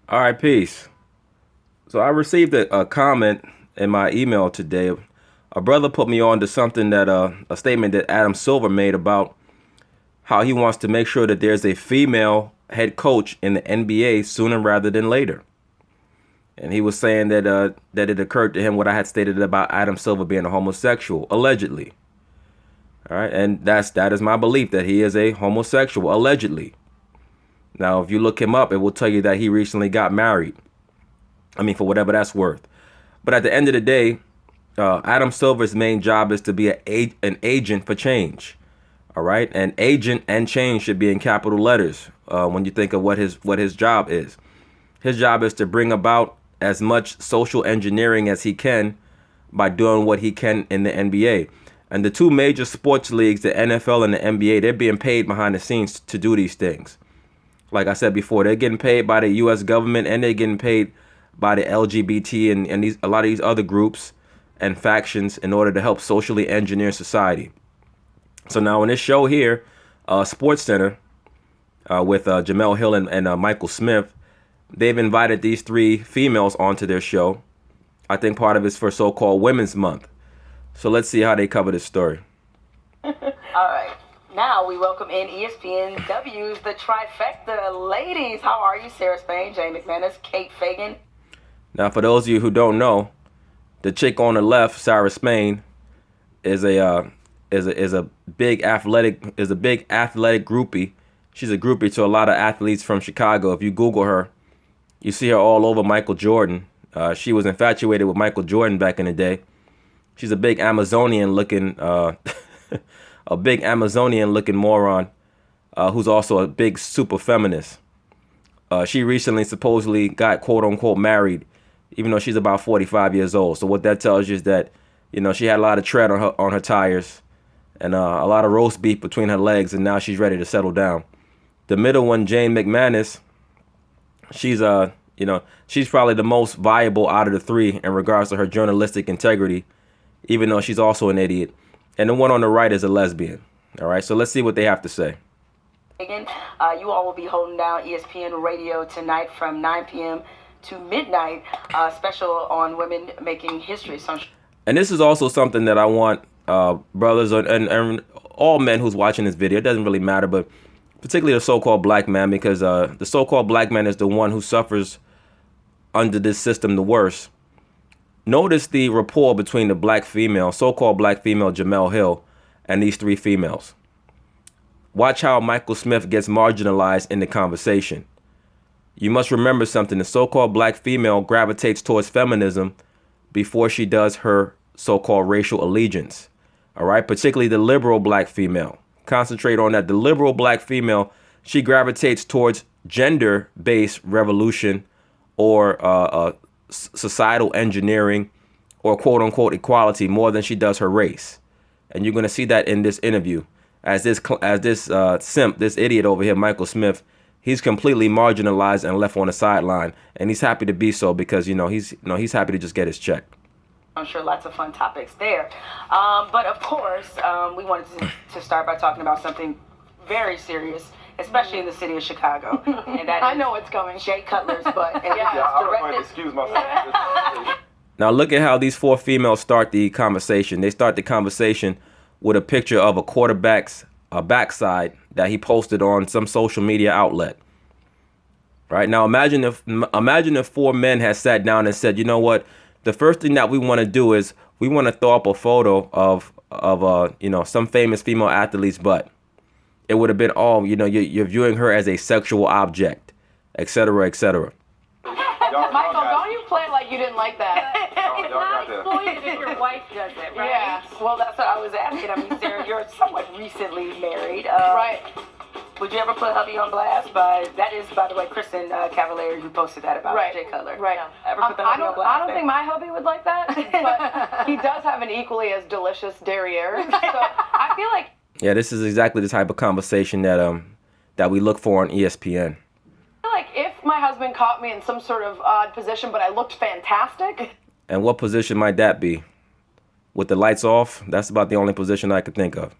All right, peace. So I received a comment in my email today. A brother put me on to something that a statement that Adam Silver made about how he wants to make sure that there's a female head coach in the NBA sooner rather than later. And he was saying that it occurred to him what I had stated about Adam Silver being a homosexual, allegedly. All right, and that is my belief that he is a homosexual, allegedly. Now, if you look him up, it will tell you that he recently got married. I mean, for whatever that's worth. But at the end of the day, Adam Silver's main job is to be an agent for change. All right, and agent and change should be in capital letters when you think of what his job is. His job is to bring about as much social engineering as he can by doing what he can in the NBA. And the two major sports leagues, the NFL and the NBA, they're being paid behind the scenes to do these things. Like I said before, they're getting paid by the U.S. government and they're getting paid by the LGBT and a lot of these other groups and factions in order to help socially engineer society. So now in this show here, Sports Center, with Jamel Hill and Michael Smith, they've invited these three females onto their show. I think part of it's for so-called Women's Month. So let's see how they cover this story. All right. Now we welcome in ESPNW's The Trifecta. Ladies, how are you? Sarah Spain, Jay McManus, Kate Fagan. Now, for those of you who don't know, the chick on the left, Sarah Spain, is a big athletic groupie. She's a groupie to a lot of athletes from Chicago. If you Google her, you see her all over Michael Jordan. She was infatuated with Michael Jordan back in the day. She's a big Amazonian looking moron who's also a big super feminist. She recently supposedly got quote unquote married, even though she's about 45 years old. So what that tells you is that, she had a lot of tread on her tires and a lot of roast beef between her legs, and now she's ready to settle down. The middle one, Jane McManus, she's she's probably the most viable out of the three in regards to her journalistic integrity, even though she's also an idiot. And the one on the right is a lesbian. All right, so let's see what they have to say. Again, you all will be holding down ESPN Radio tonight from 9 p.m. to midnight, special on women making history. And this is also something that I want brothers and all men who's watching this video, it doesn't really matter, but particularly the so-called black man, because the so-called black man is the one who suffers under this system the worst. Notice the rapport between the so-called black female Jamel Hill, and these three females. Watch how Michael Smith gets marginalized in the conversation. You must remember something. The so-called black female gravitates towards feminism before she does her so-called racial allegiance. All right, particularly the liberal black female. Concentrate on that. The liberal black female, she gravitates towards gender-based revolution or societal engineering or quote unquote equality more than she does her race. And you're going to see that in this interview as this simp, this idiot over here, Michael Smith, he's completely marginalized and left on the sideline, and he's happy to be so because he's happy to just get his check. I'm sure lots of fun topics there. But of course, we wanted to start by talking about something very serious, especially in the city of Chicago. And that I know what's coming. Jay Cutler's butt. And I don't want to excuse myself. Now look at how these four females start the conversation. They start the conversation with a picture of a quarterback's backside that he posted on some social media outlet. Right now, imagine if four men had sat down and said, you know what, the first thing that we want to do is we want to throw up a photo of some famous female athlete's butt. It would have been you're viewing her as a sexual object, etc., etc. Michael, don't you play like you didn't like that? It's not exploited if your wife does it, right? Yeah. Well, that's what I was asking. I mean, Sarah, you're somewhat recently married. Right. Would you ever put hubby on blast? That is, by the way, Kristen Cavallari who posted that about Right. Jay Cutler. Right. Ever put the hubby on blast? I don't think my hubby would like that, but he does have an equally as delicious derriere. So I feel like. Yeah, this is exactly the type of conversation that we look for on ESPN. I feel like if my husband caught me in some sort of odd position, but I looked fantastic. And what position might that be? With the lights off? That's about the only position I could think of.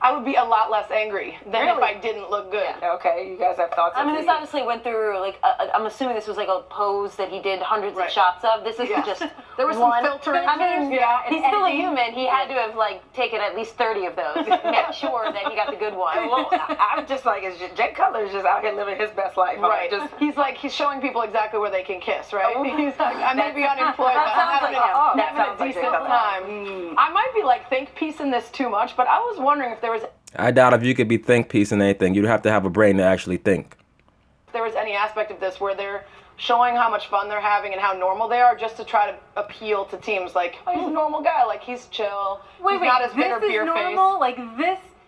I would be a lot less angry than if I didn't look good. Okay, you guys have thoughts? I mean, this obviously went through, like, I'm assuming this was like a pose that he did hundreds of shots of. This isn't just there was one. some filtering. I mean, he's and still a editing. human. He had to have, like, taken at least 30 of those. Make sure that he got the good one. Well, I'm just like, Jay Cutler is just out here living his best life. Right. Just, he's showing people exactly where they can kiss, right? He's like, I may be unemployed, but That I'm sounds like having a decent time. I might be like think piecing this too much, but I was wondering if there was doubt if you could be think piecing anything. You'd have to have a brain to actually think. any aspect of this where they're showing how much fun they're having and how normal they are, just to try to appeal to teams. Like, oh, he's a normal guy. Like, he's chill. Wait, he's not as this bitter is beer normal? face. Like,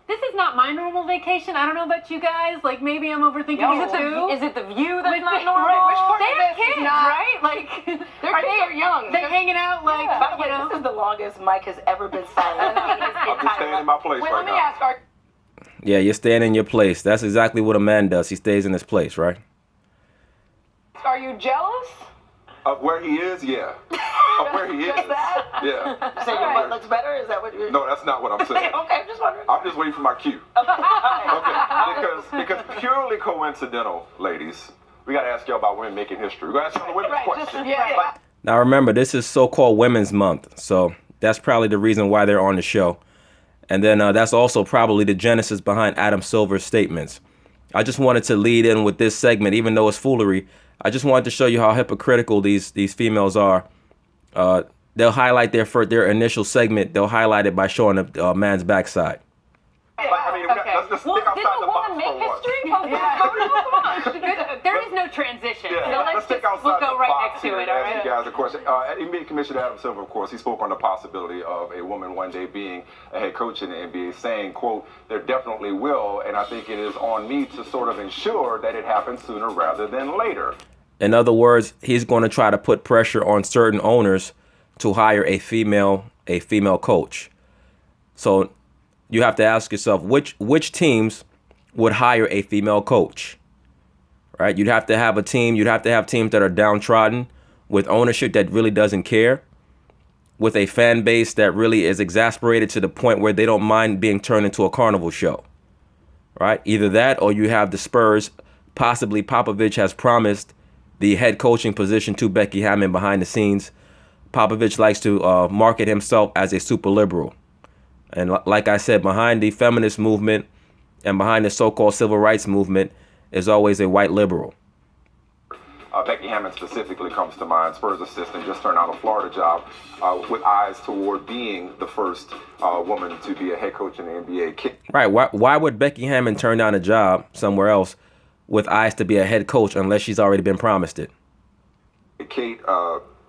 this is not my normal vacation. I don't know about you guys. Like, maybe I'm overthinking it too. Is it the view that's not normal? Right, which part they of have this is kids, not- right? Like, Their kids are young. They're hanging out, like, by the way, you know. this is the longest Mike has ever been silent. I'm just staying in my place Wait, right let me now. ask, are Yeah, you're staying in your place. That's exactly what a man does. He stays in his place, right? you jealous? Of where he is, yeah. Of where he is, that? yeah. So your butt looks better? Is that what you're... No, that's not what I'm saying. Okay, I'm just wondering. I'm just waiting for my cue. Okay, because purely coincidental, ladies, we got to ask y'all about women making history. We're going to ask y'all the women's question. Yeah. Now remember, this is so-called Women's Month, so that's probably the reason why they're on the show. And then that's also probably the genesis behind Adam Silver's statements. I just wanted to lead in with this segment, even though it's foolery. I just wanted to show you how hypocritical these females are. They'll highlight their initial segment. They'll highlight it by showing a man's backside. Let's just Well, stick didn't outside a the box woman for make once. history? Come on. There is no transition. Yeah, So let's stick just, outside we'll go the right box next to here it, and all ask right? you guys a question. NBA Commissioner Adam Silver, of course, he spoke on the possibility of a woman one day being a head coach in the NBA, saying, quote, there definitely will, and I think it is on me to sort of ensure that it happens sooner rather than later. In other words, he's going to try to put pressure on certain owners to hire a female coach. So you have to ask yourself, which teams would hire a female coach, right? You'd have to have a team. You'd have to have teams that are downtrodden, with ownership that really doesn't care, with a fan base that really is exasperated to the point where they don't mind being turned into a carnival show, right? Either that, or you have the Spurs. Possibly Popovich has promised the head coaching position to Becky Hammon behind the scenes. Popovich likes to market himself as a super liberal. And like I said, behind the feminist movement and behind the so-called civil rights movement is always a white liberal. Becky Hammon specifically comes to mind. Spurs assistant, just turned out a Florida job with eyes toward being the first woman to be a head coach in the NBA. Right. Why would Becky Hammon turn down a job somewhere else with eyes to be a head coach unless she's already been promised it? Kate,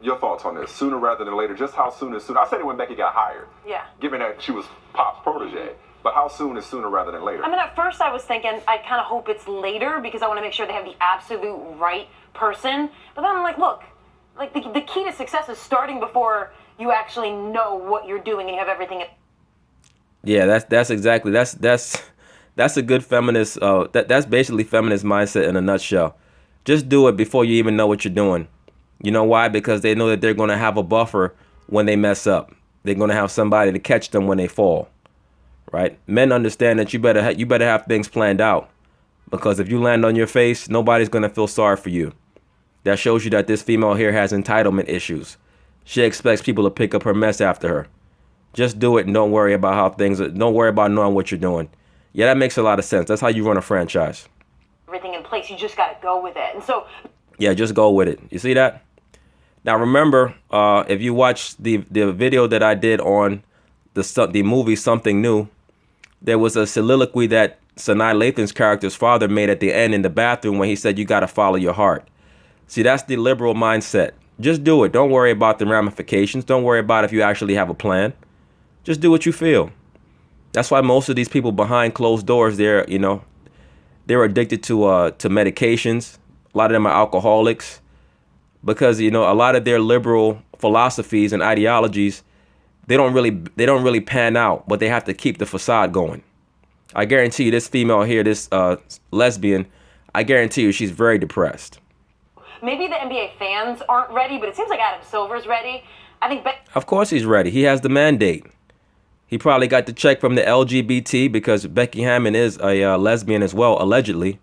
your thoughts on this? Sooner rather than later. Just how soon is soon? I said it when Becky got hired. Yeah. Given that she was Pop's protege. But how soon is sooner rather than later? I mean, at first I was thinking, I kind of hope it's later because I want to make sure they have the absolute right person. But then I'm like, look, like the key to success is starting before you actually know what you're doing and you have everything. Yeah, that's exactly that's a good feminist. That's basically feminist mindset in a nutshell. Just do it before you even know what you're doing. You know why? Because they know that they're going to have a buffer when they mess up. They're going to have somebody to catch them when they fall. Right? Men understand that you better have things planned out, because if you land on your face, nobody's going to feel sorry for you. That shows you that this female here has entitlement issues. She expects people to pick up her mess after her. Just do it and don't worry about don't worry about knowing what you're doing. Yeah, that makes a lot of sense. That's how you run a franchise. Everything in place, you just got to go with it. And so, yeah, just go with it. You see that? Now remember, if you watch the video that I did on the movie Something New, there was a soliloquy that Sanaa Lathan's character's father made at the end in the bathroom when he said, you got to follow your heart. See, that's the liberal mindset. Just do it. Don't worry about the ramifications. Don't worry about if you actually have a plan. Just do what you feel. That's why most of these people behind closed doors, they're addicted to medications. A lot of them are alcoholics, because a lot of their liberal philosophies and ideologies, they don't really pan out, but they have to keep the facade going. I guarantee you, this female here, this lesbian, I guarantee you she's very depressed. maybe the NBA fans aren't ready, but it seems like Adam Silver's ready. I think Of course he's ready. He has the mandate. He probably got the check from the LGBT because Becky Hammon is a lesbian as well, allegedly.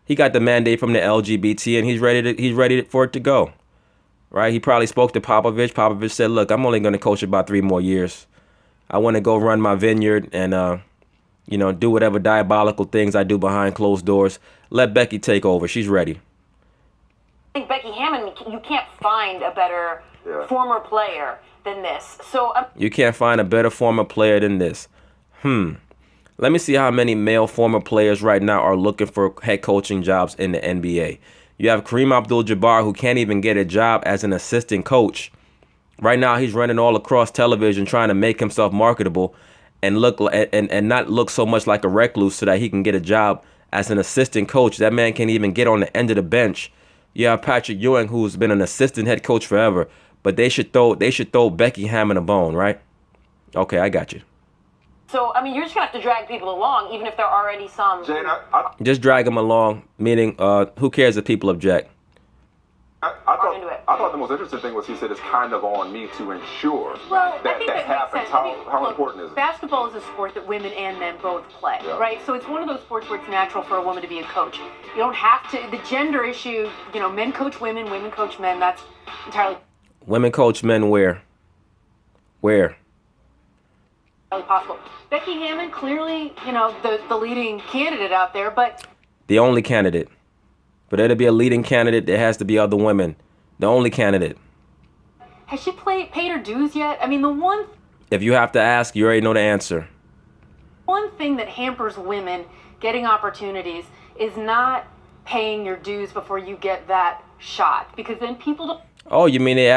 He got the mandate from the LGBT, and he's ready for it to go. Right? He probably spoke to Popovich. Popovich said, "Look, I'm only going to coach about 3 more years. I want to go run my vineyard and do whatever diabolical things I do behind closed doors. Let Becky take over. She's ready." I think Becky Hammon, you can't find a better former player than this. So you can't find a better former player than this. Let me see how many male former players right now are looking for head coaching jobs in the NBA. You have Kareem Abdul-Jabbar, who can't even get a job as an assistant coach. Right now, he's running all across television trying to make himself marketable and not look so much like a recluse so that he can get a job as an assistant coach. That man can't even get on the end of the bench. You have Patrick Ewing, who's been an assistant head coach forever, but they should throw Becky Hammon a bone, right? Okay, I got you. So, I mean, you're just going to have to drag people along, even if there are already some. Jane, Just drag them along, meaning who cares if people object? I thought the most interesting thing was he said it's kind of on me to ensure Well, I that think that happens. makes sense. How Look, important is it? basketball is a sport that women and men both play, Yeah. right? So it's one of those sports where it's natural for a woman to be a coach. You don't have to. The gender issue, men coach women, women coach men. That's entirely Women coach men where? possible. Becky Hammon, clearly, the leading candidate out there, but The only candidate. For there to be a leading candidate, there has to be other women. The only candidate. has she paid her dues yet? I mean, the If you have to ask, you already know the answer. one thing that hampers women getting opportunities is not paying your dues before you get that shot, because then people don't. Oh, you mean you're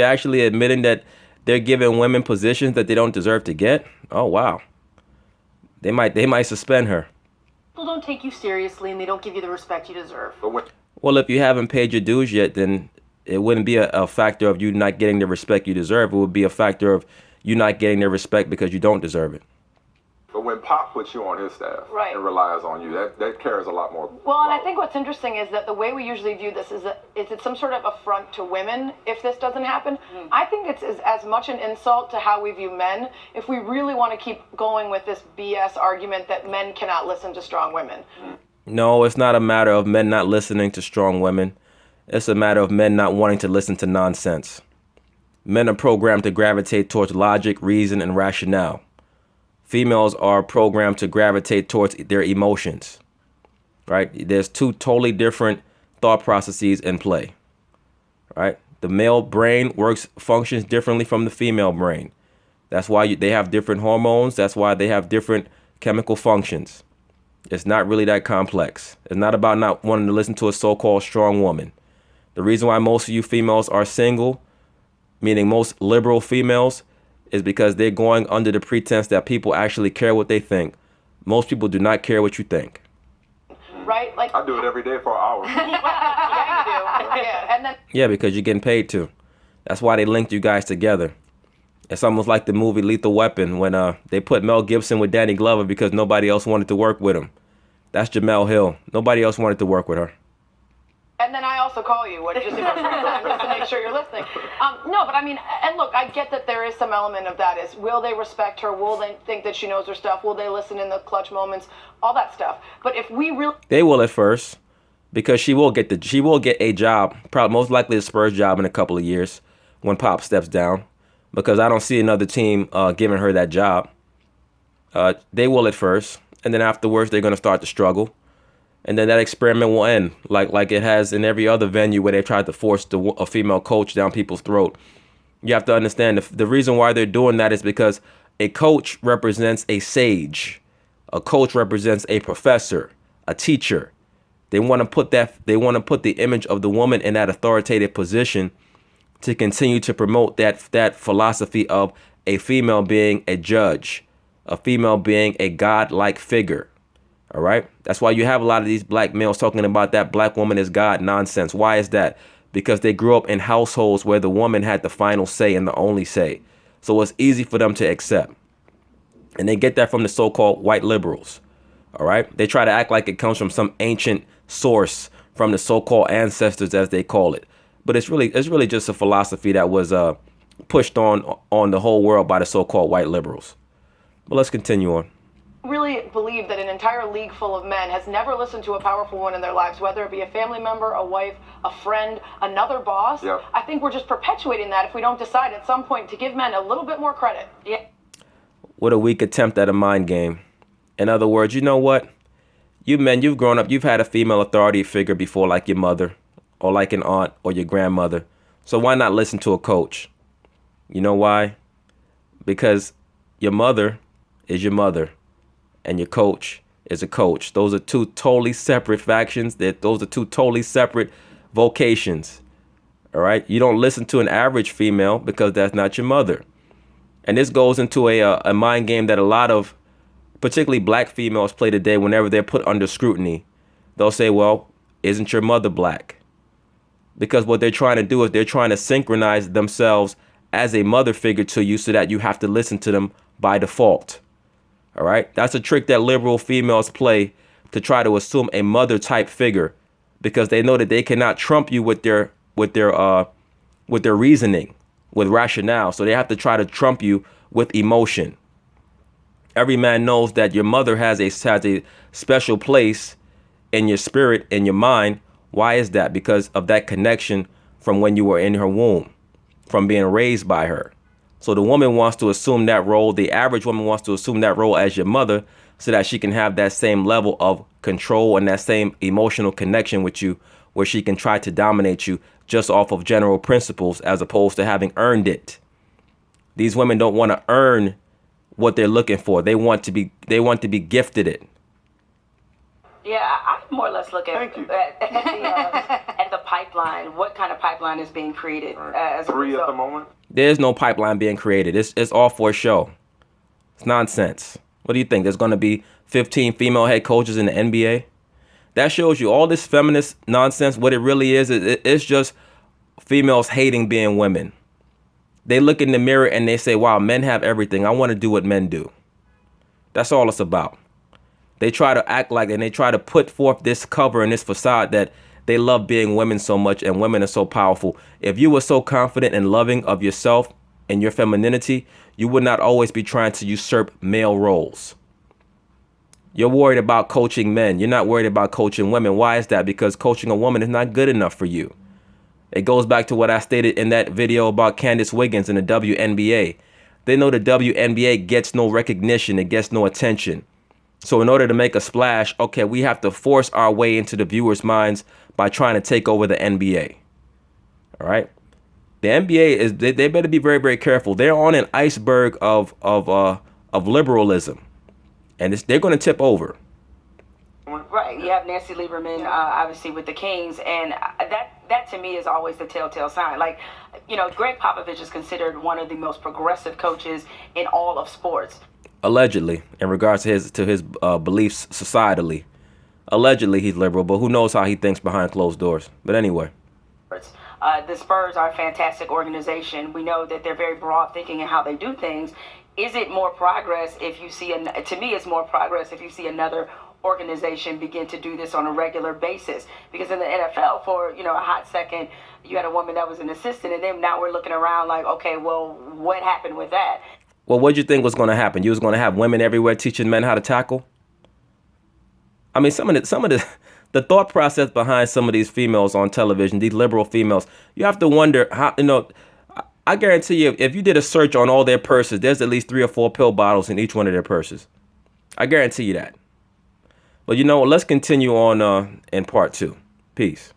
actually admitting that they're giving women positions that they don't deserve to get? Oh, wow. They might suspend her. People don't take you seriously, and they don't give you the respect you deserve. Well, if you haven't paid your dues yet, then it wouldn't be a factor of you not getting the respect you deserve. It would be a factor of you not getting the respect because you don't deserve it. But when Pop puts you on his staff Right. and relies on you, that carries a lot more. Well, and I think what's interesting is that the way we usually view this is it's some sort of affront to women if this doesn't happen. I think it's as much an insult to how we view men if we really want to keep going with this BS argument that men cannot listen to strong women. No, it's not a matter of men not listening to strong women. It's a matter of men not wanting to listen to nonsense. Men are programmed to gravitate towards logic, reason, and rationale. Females are programmed to gravitate towards their emotions, right? There's 2 totally different thought processes in play, right? The male brain functions differently from the female brain. That's why they have different hormones. That's why they have different chemical functions. It's not really that complex. It's not about not wanting to listen to a so-called strong woman. The reason why most of you females are single, meaning most liberal females, is because they're going under the pretense that people actually care what they think. Most people do not care what you think. Right? Like I do it every day for an hour. yeah, you do. Yeah, and then Yeah, because you're getting paid to. That's why they linked you guys together. It's almost like the movie Lethal Weapon when they put Mel Gibson with Danny Glover because nobody else wanted to work with him. That's Jamel Hill. Nobody else wanted to work with her. And then I also call you just to make sure you're listening. No, but I mean, and look, I get that there is some element of that. Is will they respect her? Will they think that she knows her stuff? Will they listen in the clutch moments? All that stuff. But if we really They will at first, because she will get a job, probably most likely a Spurs job in a couple of years when Pop steps down, because I don't see another team giving her that job. They will at first, and then afterwards they're going to start to struggle. And then that experiment will end, like it has in every other venue where they tried to force a female coach down people's throat. You have to understand the reason why they're doing that is because a coach represents a sage. A coach represents a professor, a teacher. They want to put the image of the woman in that authoritative position to continue to promote that philosophy of a female being a judge, a female being a godlike figure. All right. That's why you have a lot of these black males talking about that black woman is God nonsense. Why is that? Because they grew up in households where the woman had the final say and the only say. So it's easy for them to accept. And they get that from the so-called white liberals. All right. They try to act like it comes from some ancient source from the so-called ancestors, as they call it. But it's really just a philosophy that was pushed on the whole world by the so-called white liberals. But let's continue on. Really believe that an entire league full of men has never listened to a powerful woman in their lives, whether it be a family member, a wife, a friend, another boss. Yep. I think we're just perpetuating that if we don't decide at some point to give men a little bit more credit. Yeah. What a weak attempt at a mind game. In other words, you know what? You men, you've grown up, you've had a female authority figure before, like your mother or like an aunt or your grandmother. So why not listen to a coach? You know why? Because your mother is your mother and your coach is a coach. Those are two totally separate factions. Those are two totally separate vocations. All right? You don't listen to an average female because that's not your mother. And this goes into a mind game that a lot of particularly black females play today whenever they're put under scrutiny. They'll say, well, isn't your mother black? Because what they're trying to do is they're trying to synchronize themselves as a mother figure to you so that you have to listen to them by default. All right. That's a trick that liberal females play to try to assume a mother type figure because they know that they cannot trump you with their reasoning, with rationale. So they have to try to trump you with emotion. Every man knows that your mother has a special place in your spirit, in your mind. Why is that? Because of that connection from when you were in her womb, from being raised by her. So the woman wants to assume that role. The average woman wants to assume that role as your mother so that she can have that same level of control and that same emotional connection with you where she can try to dominate you just off of general principles as opposed to having earned it. These women don't want to earn what they're looking for. They want to be gifted it. Yeah, I more or less look at at the pipeline. What kind of pipeline is being created? As Three at the moment. There's no pipeline being created. It's all for a show. It's nonsense. What do you think? There's going to be 15 female head coaches in the NBA? That shows you all this feminist nonsense. What it really is, it's just females hating being women. They look in the mirror and they say, wow, men have everything. I want to do what men do. That's all it's about. They try to act like, and they try to put forth this cover and this facade that they love being women so much and women are so powerful. If you were so confident and loving of yourself and your femininity, you would not always be trying to usurp male roles. You're worried about coaching men. You're not worried about coaching women. Why is that? Because coaching a woman is not good enough for you. It goes back to what I stated in that video about Candace Wiggins and the WNBA. They know the WNBA gets no recognition. It gets no attention. So in order to make a splash, okay, we have to force our way into the viewers' minds by trying to take over the NBA. All right. The NBA is they better be very, very careful. They're on an iceberg of liberalism, and they're going to tip over. Right. You have Nancy Lieberman, obviously, with the Kings. And that to me is always the telltale sign. Like, you know, Greg Popovich is considered one of the most progressive coaches in all of sports. Allegedly, in regards to his beliefs societally. Allegedly, he's liberal, but who knows how he thinks behind closed doors. But anyway. The Spurs are a fantastic organization. We know that they're very broad thinking in how they do things. Is it more progress if you see, to me, it's more progress if you see another organization begin to do this on a regular basis? Because in the NFL, for a hot second, you had a woman that was an assistant, and then now we're looking around like, okay, well, what happened with that? Well, what did you think was going to happen? You was going to have women everywhere teaching men how to tackle? I mean, some of the thought process behind some of these females on television, these liberal females, you have to wonder how, I guarantee you, if you did a search on all their purses, there's at least 3 or 4 pill bottles in each one of their purses. I guarantee you that. But let's continue on in part 2. Peace.